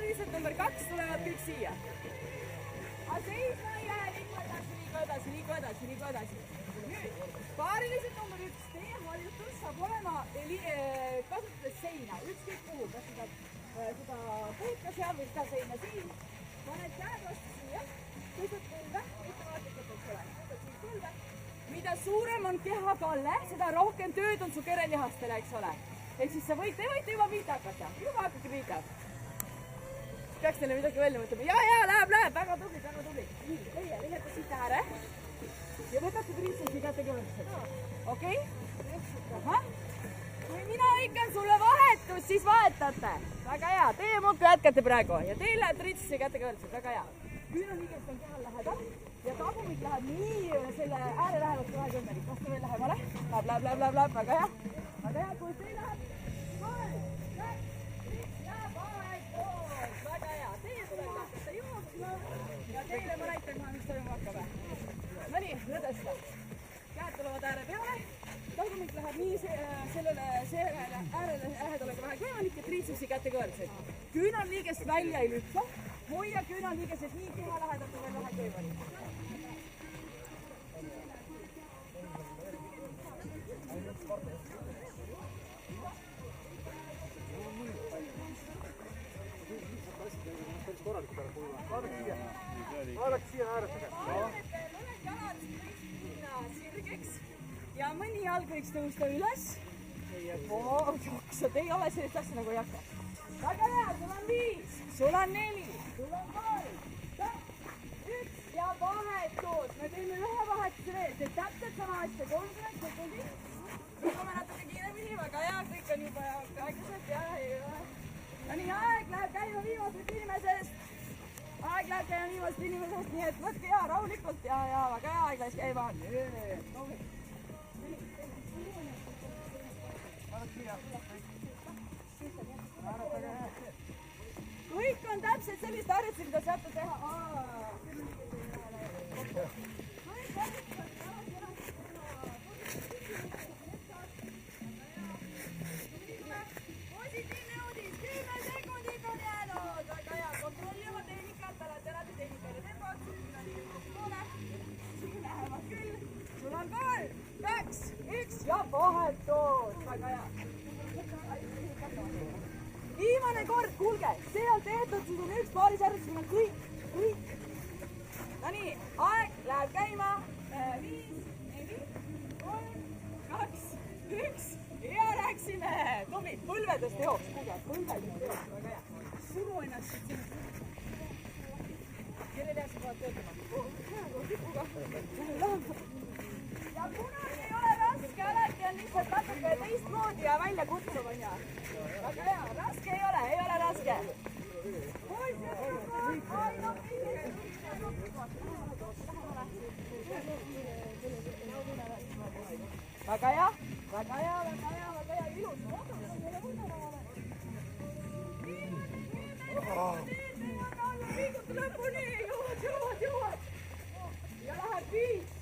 paariliselt number 2 tulevad kõik siia. Aga seisma ei lähe, liigu edasi. Nüüd, paariliselt number 1, teie harjutus saab olema kasutades seina, ükskõik kuhu, kas seda puutka seal või seda seina siin. Paned käed vastu siia, tõstad põlve, ettevaatikalt, eks ole, tõstad siin põlve. Mida suurem on kehakalle, seda rohkem tööd on su kerelihastele, eks ole. Ehk siis te võite juba pihta hakata, juba hakkagi pihta. Peaks teile midagi välja mõtlema. Ja, läheb, väga tubli. Nii, teie lähete siit ääre ja võtate triitsesi kätega võrdselt. Okei? Kui mina hõikan sulle vahetus, siis vahetate. Väga hea, teie muudkui jätkate praegu ja teil läheb triitsesi kätega võrdselt, väga hea. Küünaliigest on kehal lähedal ja tagumik läheb nii selle ääre lähedalt kohe kõmmelik. Vastu veel lähemale. Läheb, väga hea. Väga hea, kui teil läheb 3, 2, 1 ja vahetus. Väga hea, teie tuleb hakata jooksma ja teile ma näitan kohe, mis toimuma hakkab. No nii, lõdesta. Käed tulevad ääre peale. Tagumik läheb nii sellele äärele lähedale vähe kõmmelik ja triitsesi kätega võrdselt. Küünaliigest välja ei lükka. Hoia küünaliigesed nii keha lähedalt kui veel vähe kõivarid. Vaadake siia ääretage. Mõned jalad võiks minna sirgeks ja mõni jalg võiks tõusta üles. Sa ei ole sellist asja nagu ei hakka. Väga hea, sul on 5, sul on 4, sul on 3, 2, 1 ja vahetus. Me teeme ühe vahetuse veel, see täpselt sama asja, 30 sekundit. Lükkame natuke kiiremini, väga hea, kõik on juba aeglaselt ja no nii, aeg läheb käima viimasest inimesest. Nii et võtke hea rahulikult ja väga hea aeglaselt käima. Kõik on täpselt sellist harjutusi, mida saate teha. Positiivne uudis, 10 sekundit on jäänud. Väga hea, kontrolli oma tehnikat, alati tehnika ja tempot. Siin lähevad küll. Sul on 3, 2, 1 ja vahetus. Väga hea. Viimane kord, kuulge, see on tehtud, siis on üks paaris harjutus, siin on kõik. No nii, aeg läheb käima. 5, 4, 3, 2, 1 ja rääksime. Tubli, põlvedest jooks, kuulge, põlvedest jooks, väga hea. Suru ennast siit sinna. Kelle lihased vaat töötama? Ja kunagi ei ole raske, alati on lihtsalt natuke teistmoodi ja välja kutsuv on ja. Väga hea, raske ei ole raske. Väga hea, ilus. Liiguta lõpuni, jõuad. Ja läheb 5.